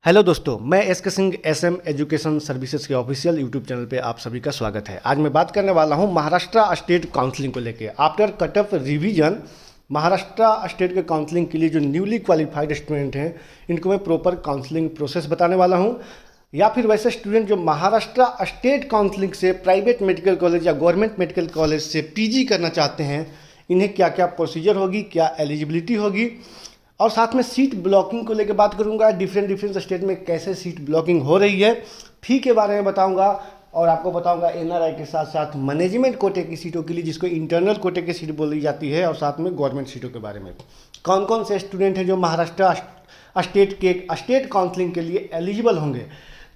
Hello दोस्तों, मैं S के सिंह एसएम एजुकेशन सर्विसेज के ऑफिशियल यूट्यूब चैनल पे आप सभी का स्वागत है। आज मैं बात करने वाला हूं महाराष्ट्र स्टेट काउंसलिंग को लेके। After cut off revision Maharashtra state के काउंसलिंग के लिए जो न्यूली क्वालिफाइड स्टूडेंट हैं इनको मैं प्रॉपर काउंसलिंग प्रोसेस बताने वाला हूं, या फिर वैसे स्टूडेंट जो महाराष्ट्र स्टेट काउंसलिंग से प्राइवेट मेडिकल कॉलेज या गवर्नमेंट मेडिकल कॉलेज से पीजी करना चाहते हैं, इन्हें क्या क्या प्रोसीजर होगी, क्या एलिजिबिलिटी होगी, और साथ में सीट ब्लॉकिंग को लेकर बात करूंगा। डिफरेंट स्टेट में कैसे सीट ब्लॉकिंग हो रही है, फी के बारे में बताऊंगा, और आपको बताऊंगा एनआरआई के साथ साथ मैनेजमेंट कोटे की सीटों के लिए जिसको इंटरनल कोटे की सीट बोली जाती है, और साथ में गवर्नमेंट सीटों के बारे में कौन कौन से स्टूडेंट हैं जो महाराष्ट्र स्टेट के स्टेट काउंसलिंग के लिए एलिजिबल होंगे।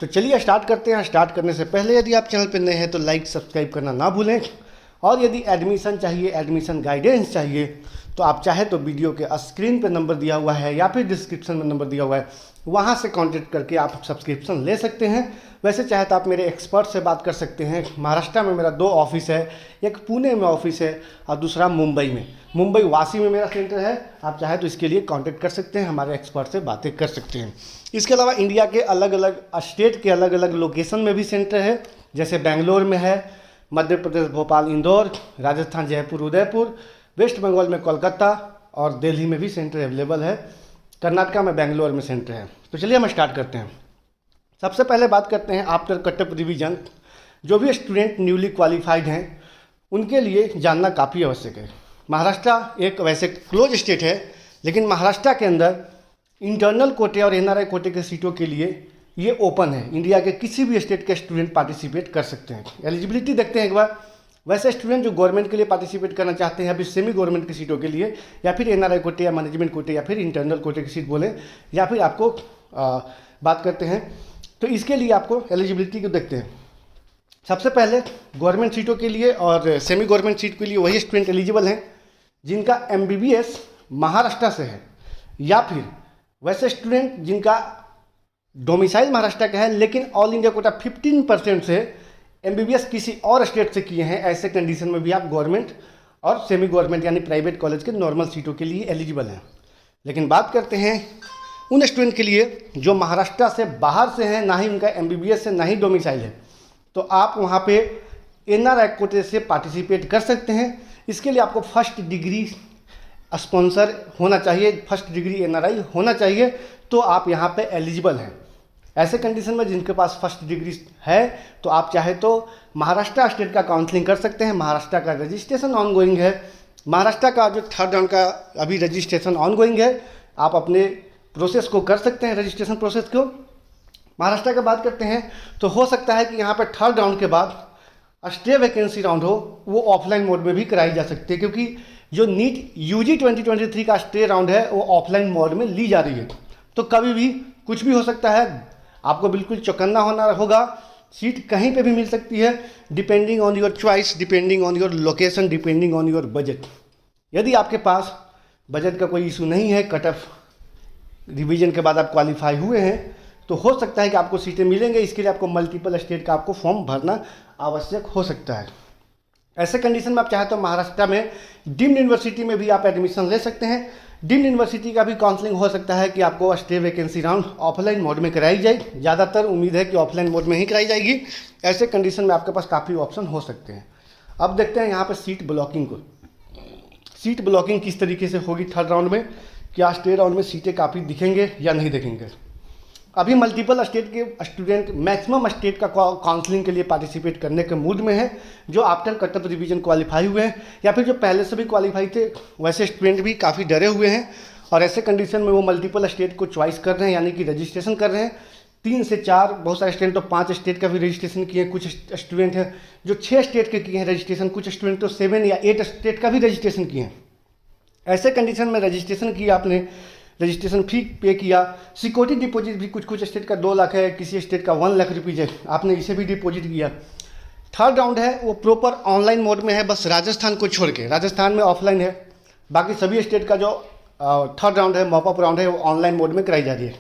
तो चलिए स्टार्ट करते हैं। स्टार्ट करने से पहले यदि आप चैनल पर नए हैं तो लाइक सब्सक्राइब करना ना भूलें, और यदि एडमिशन चाहिए, एडमिशन गाइडेंस चाहिए, तो आप चाहे तो वीडियो के स्क्रीन पे नंबर दिया हुआ है या फिर डिस्क्रिप्शन में नंबर दिया हुआ है, वहाँ से कांटेक्ट करके आप सब्सक्रिप्शन ले सकते हैं। वैसे चाहे तो आप मेरे एक्सपर्ट से बात कर सकते हैं। महाराष्ट्र में मेरा 2 ऑफिस है, एक पुणे में ऑफिस है और दूसरा मुंबई में, मुंबई वासी में मेरा सेंटर है। आप चाहे तो इसके लिए कांटेक्ट कर सकते हैं, हमारे एक्सपर्ट से बातें कर सकते हैं। इसके अलावा इंडिया के अलग अलग स्टेट के अलग अलग लोकेशन में भी सेंटर है, जैसे बेंगलोर में है, मध्य प्रदेश भोपाल इंदौर, राजस्थान जयपुर उदयपुर, वेस्ट बंगाल में कोलकाता, और दिल्ली में भी सेंटर अवेलेबल है। कर्नाटका में बेंगलोर में सेंटर है। तो चलिए हम स्टार्ट करते हैं। सबसे पहले बात करते हैं आफ्टर कट ऑफ रिवीजन जो भी स्टूडेंट न्यूली क्वालिफाइड हैं उनके लिए जानना काफ़ी आवश्यक है। महाराष्ट्र एक वैसे क्लोज स्टेट है, लेकिन महाराष्ट्र के अंदर इंटरनल कोटे और एनआरआई कोटे के सीटों के लिए ये ओपन है। इंडिया के किसी भी स्टेट के स्टूडेंट पार्टिसिपेट कर सकते हैं। एलिजिबिलिटी देखते हैं एक बार। वैसे स्टूडेंट जो गवर्नमेंट के लिए पार्टिसिपेट करना चाहते हैं, या फिर सेमी गवर्नमेंट की सीटों के लिए, या फिर एनआरआई कोटे या मैनेजमेंट कोटे या फिर इंटरनल कोटे की सीट बोले, या फिर आपको बात करते हैं, तो इसके लिए आपको एलिजिबिलिटी को देखते हैं। सबसे पहले गवर्नमेंट सीटों के लिए और सेमी गवर्नमेंट सीट के लिए वही स्टूडेंट एलिजिबल हैं जिनका एमबीबीएस महाराष्ट्र से है, या फिर वैसे स्टूडेंट जिनका डोमिसाइल महाराष्ट्र का है लेकिन ऑल इंडिया कोटा 15% से एमबीबीएस किसी और स्टेट से किए हैं। ऐसे कंडीशन में भी आप गवर्नमेंट और सेमी गवर्नमेंट यानी प्राइवेट कॉलेज के नॉर्मल सीटों के लिए एलिजिबल हैं। लेकिन बात करते हैं उन स्टूडेंट के लिए जो महाराष्ट्र से बाहर से हैं, ना ही उनका एमबीबीएस है ना ही डोमिसाइल है, तो आप वहाँ पे एनआरआई कोटे से पार्टिसिपेट कर सकते हैं। इसके लिए आपको फर्स्ट डिग्री स्पॉन्सर होना चाहिए, फर्स्ट डिग्री एनआरआई होना चाहिए, तो आप यहाँ पे एलिजिबल हैं। ऐसे कंडीशन में जिनके पास फर्स्ट डिग्री है तो आप चाहे तो महाराष्ट्र स्टेट का काउंसलिंग कर सकते हैं। महाराष्ट्र का रजिस्ट्रेशन ऑनगोइंग है, महाराष्ट्र का जो थर्ड राउंड का अभी रजिस्ट्रेशन ऑनगोइंग है, आप अपने प्रोसेस को कर सकते हैं, रजिस्ट्रेशन प्रोसेस को। महाराष्ट्र की बात करते हैं तो हो सकता है कि यहाँ पर थर्ड राउंड के बाद स्टे वैकेंसी राउंड हो, वो ऑफलाइन मोड में भी कराई जा सकती है, क्योंकि जो नीट यूजी 2023 का स्टे राउंड है वो ऑफलाइन मोड में ली जा रही है। तो कभी भी कुछ भी हो सकता है, आपको बिल्कुल चौकन्ना होना होगा। सीट कहीं पे भी मिल सकती है, depending on your choice, depending on your location, depending on your budget. यदि आपके पास बजट का कोई इशू नहीं है, कट ऑफ रिवीजन के बाद आप क्वालिफाई हुए हैं, तो हो सकता है कि आपको सीटें मिलेंगे। इसके लिए आपको मल्टीपल स्टेट का आपको फॉर्म भरना आवश्यक हो सकता है। ऐसे कंडीशन में आप चाहे तो महाराष्ट्र में डीम्ड यूनिवर्सिटी में भी आप एडमिशन ले सकते हैं। डीम्ड यूनिवर्सिटी का भी काउंसलिंग हो सकता है कि आपको stay vacancy round offline mode में कराई जाए। ज़्यादातर उम्मीद है कि ऑफलाइन मोड में ही कराई जाएगी। ऐसे कंडीशन में आपके पास काफ़ी ऑप्शन हो सकते हैं। अब देखते हैं यहाँ पर सीट ब्लॉकिंग को। सीट ब्लॉकिंग किस तरीके से होगी थर्ड राउंड में, क्या स्टे राउंड में सीटें काफ़ी दिखेंगे या नहीं दिखेंगे। अभी मल्टीपल स्टेट के स्टूडेंट मैक्सिमम स्टेट का काउंसलिंग के लिए पार्टिसिपेट करने के मूड में है, जो after cut off revision qualify हुए हैं, या फिर जो पहले से भी क्वालिफाई थे। वैसे स्टूडेंट भी काफ़ी डरे हुए हैं, और ऐसे कंडीशन में वो मल्टीपल स्टेट को चॉइस कर रहे हैं, यानी कि रजिस्ट्रेशन कर रहे हैं। 3 से 4, बहुत सारे स्टूडेंट तो 5 स्टेट का भी रजिस्ट्रेशन किए हैं। कुछ स्टूडेंट हैं जो 6 स्टेट के किए हैं रजिस्ट्रेशन, कुछ स्टूडेंट तो 7 या 8 स्टेट का भी रजिस्ट्रेशन किए हैं। ऐसे कंडीशन में रजिस्ट्रेशन किया आपने, रजिस्ट्रेशन फी पे किया, सिक्योरिटी डिपॉजिट भी कुछ स्टेट का 2 लाख है, किसी स्टेट का 1 लाख रुपीज़ है, आपने इसे भी डिपॉजिट किया। थर्ड राउंड है वो प्रॉपर ऑनलाइन मोड में है, बस राजस्थान को छोड़ के। राजस्थान में ऑफलाइन है, बाकी सभी स्टेट का जो थर्ड राउंड है, मॉपअप राउंड है, वो ऑनलाइन मोड में कराई जा रही है।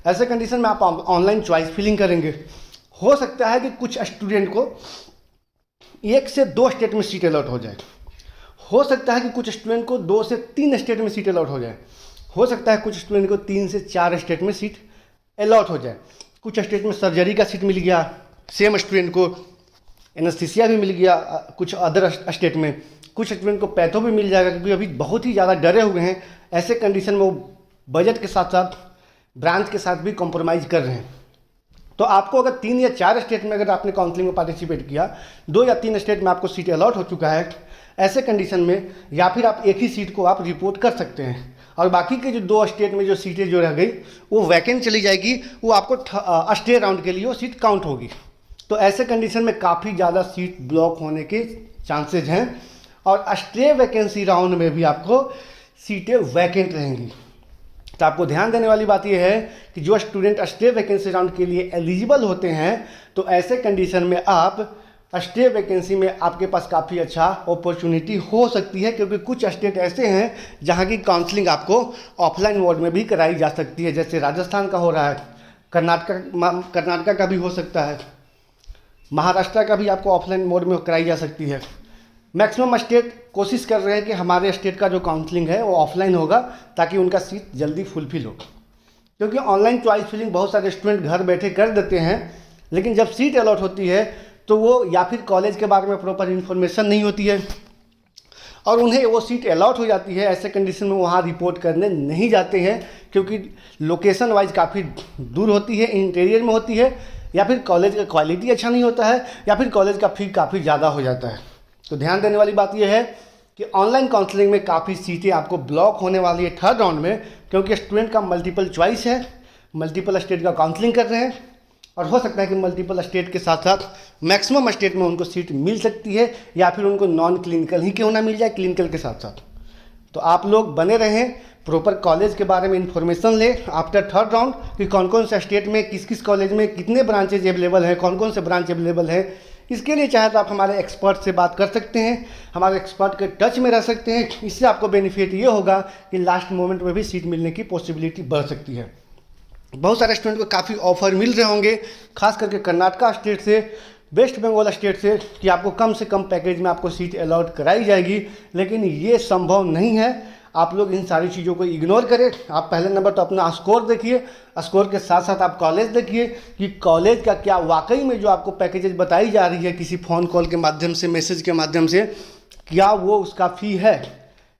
ऐसे कंडीशन में आप ऑनलाइन चॉइस फिलिंग करेंगे। हो सकता है कि कुछ स्टूडेंट को 1 से 2 स्टेट में सीट अलॉट हो जाए, हो सकता है कि कुछ स्टूडेंट को 2 से 3 स्टेट में सीट अलॉट हो जाए, हो सकता है कुछ स्टूडेंट को 3 से 4 स्टेट में सीट अलॉट हो जाए। कुछ स्टेट में सर्जरी का सीट मिल गया, सेम स्टूडेंट को एनेस्थीसिया भी मिल गया, कुछ अदर स्टेट में कुछ स्टूडेंट को पैथो भी मिल जाएगा, क्योंकि अभी बहुत ही ज़्यादा डरे हुए हैं। ऐसे कंडीशन में वो बजट के साथ साथ ब्रांच के साथ भी कॉम्प्रोमाइज़ कर रहे हैं। तो आपको अगर 3 या 4 स्टेट में अगर आपने काउंसलिंग में पार्टिसिपेट किया, 2 या 3 स्टेट में आपको सीट अलॉट हो चुका है, ऐसे कंडीशन में या फिर आप एक ही सीट को आप रिपोर्ट कर सकते हैं और बाकी के जो 2 स्टेट में जो सीटें जो रह गई वो वैकेंट चली जाएगी, वो आपको स्टे राउंड के लिए वो सीट काउंट होगी। तो ऐसे कंडीशन में काफ़ी ज़्यादा सीट ब्लॉक होने के चांसेज हैं और स्टे वैकेंसी राउंड में भी आपको सीटें वैकेंट रहेंगी। तो आपको ध्यान देने वाली बात यह है कि जो स्टूडेंट स्टे वैकेंसी राउंड के लिए एलिजिबल होते हैं, तो ऐसे कंडीशन में आप स्टे वैकेंसी में आपके पास काफ़ी अच्छा अपॉर्चुनिटी हो सकती है, क्योंकि कुछ स्टेट ऐसे हैं जहां की काउंसलिंग आपको ऑफलाइन मोड में भी कराई जा सकती है। जैसे राजस्थान का हो रहा है, कर्नाटका का भी हो सकता है, महाराष्ट्र का भी आपको ऑफलाइन मोड में कराई जा सकती है। मैक्सिमम स्टेट कोशिश कर रहे हैं कि हमारे स्टेट का जो काउंसलिंग है वो ऑफलाइन होगा, ताकि उनका सीट जल्दी फुलफिल हो। क्योंकि ऑनलाइन चॉइस फिलिंग बहुत सारे स्टूडेंट घर बैठे कर देते हैं, लेकिन जब सीट अलॉट होती है तो वो या फिर कॉलेज के बारे में प्रॉपर इन्फॉर्मेशन नहीं होती है और उन्हें वो सीट अलॉट हो जाती है। ऐसे कंडीशन में वहाँ रिपोर्ट करने नहीं जाते हैं, क्योंकि लोकेशन वाइज काफ़ी दूर होती है, इंटीरियर में होती है, या फिर कॉलेज का क्वालिटी अच्छा नहीं होता है, या फिर कॉलेज का फी काफ़ी ज़्यादा हो जाता है। तो ध्यान देने वाली बात यह है कि ऑनलाइन काउंसलिंग में काफ़ी सीटें आपको ब्लॉक होने वाली है थर्ड राउंड में, क्योंकि स्टूडेंट का मल्टीपल चॉइस है, मल्टीपल स्टेट का काउंसलिंग कर रहे हैं और हो सकता है कि मल्टीपल स्टेट के साथ साथ मैक्सिमम स्टेट में उनको सीट मिल सकती है, या फिर उनको नॉन क्लिनिकल ही क्यों ना मिल जाए, क्लिनिकल के साथ साथ। तो आप लोग बने रहें, प्रॉपर कॉलेज के बारे में इन्फॉर्मेशन लें आफ्टर थर्ड राउंड कि कौन कौन से स्टेट में किस किस कॉलेज में कितने ब्रांचेज अवेलेबल हैं, कौन कौन से ब्रांच अवेलेबल हैं। इसके लिए चाहे तो आप हमारे एक्सपर्ट से बात कर सकते हैं, हमारे एक्सपर्ट के टच में रह सकते हैं। इससे आपको बेनिफिट ये होगा कि लास्ट मोमेंट में भी सीट मिलने की पॉसिबिलिटी बढ़ सकती है। बहुत सारे स्टूडेंट को काफ़ी ऑफर मिल रहे होंगे, खास करके कर्नाटका स्टेट से, वेस्ट बंगाल स्टेट से, कि आपको कम से कम पैकेज में आपको सीट अलॉट कराई जाएगी, लेकिन ये संभव नहीं है। आप लोग इन सारी चीज़ों को इग्नोर करें। आप पहले नंबर तो अपना स्कोर देखिए, स्कोर के साथ साथ आप कॉलेज देखिए कि कॉलेज का क्या वाकई में जो आपको पैकेजेज बताई जा रही है किसी फ़ोन कॉल के माध्यम से, मैसेज के माध्यम से, क्या वो उसका फ़ी है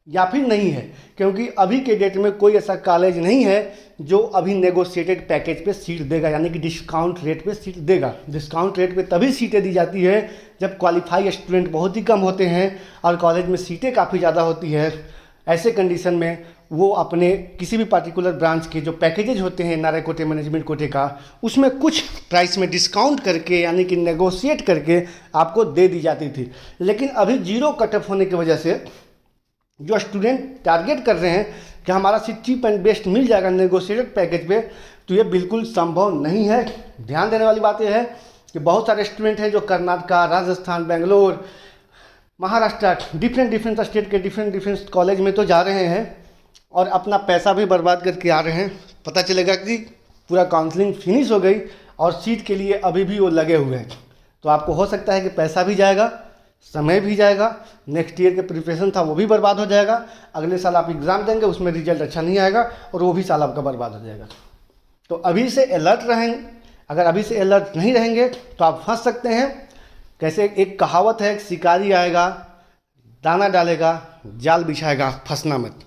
या फिर नहीं है। क्योंकि अभी के डेट में कोई ऐसा कॉलेज नहीं है जो अभी नेगोशिएटेड पैकेज पे सीट देगा, यानी कि डिस्काउंट रेट पे सीट देगा। डिस्काउंट रेट पे तभी सीटें दी जाती है जब क्वालिफाई स्टूडेंट बहुत ही कम होते हैं और कॉलेज में सीटें काफ़ी ज़्यादा होती है। ऐसे कंडीशन में वो अपने किसी भी पार्टिकुलर ब्रांच के जो पैकेजेज होते हैं एनआरआई कोटे, मैनेजमेंट कोटे का, उसमें कुछ प्राइस में डिस्काउंट करके, यानी कि नेगोशिएट करके आपको दे दी जाती थी। लेकिन अभी जीरो कट ऑफ होने की वजह से जो स्टूडेंट टारगेट कर रहे हैं कि हमारा सीट चीप एंड बेस्ट मिल जाएगा नेगोशिएटेड पैकेज पे, तो ये बिल्कुल संभव नहीं है। ध्यान देने वाली बात यह है कि बहुत सारे स्टूडेंट हैं जो कर्नाटका, राजस्थान, बेंगलोर, महाराष्ट्र, डिफरेंट स्टेट के डिफरेंट कॉलेज में तो जा रहे हैं और अपना पैसा भी बर्बाद करके आ रहे हैं। पता चलेगा कि पूरा काउंसलिंग फिनिश हो गई और सीट के लिए अभी भी वो लगे हुए हैं। तो आपको हो सकता है कि पैसा भी जाएगा, समय भी जाएगा, नेक्स्ट ईयर के प्रिपरेशन था वो भी बर्बाद हो जाएगा। अगले साल आप एग्ज़ाम देंगे, उसमें रिजल्ट अच्छा नहीं आएगा और वो भी साल आपका बर्बाद हो जाएगा। तो अभी से अलर्ट रहें। अगर अभी से अलर्ट नहीं रहेंगे तो आप फंस सकते हैं। कैसे, एक कहावत है, शिकारी आएगा, दाना डालेगा, जाल बिछाएगा, फंसना मत।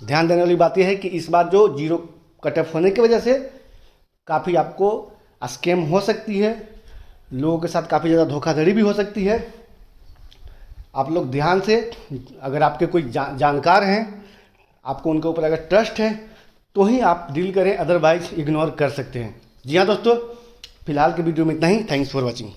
ध्यान देने वाली बात यह है कि इस बार जो जीरो कट ऑफ होने की वजह से काफ़ी आपको स्कैम हो सकती है, लोगों के साथ काफ़ी ज़्यादा धोखाधड़ी भी हो सकती है। आप लोग ध्यान से, अगर आपके कोई जानकार हैं, आपको उनके ऊपर अगर ट्रस्ट है तो ही आप डील करें, अदरवाइज इग्नोर कर सकते हैं। जी हाँ दोस्तों, फिलहाल के वीडियो में इतना ही। Thanks for watching.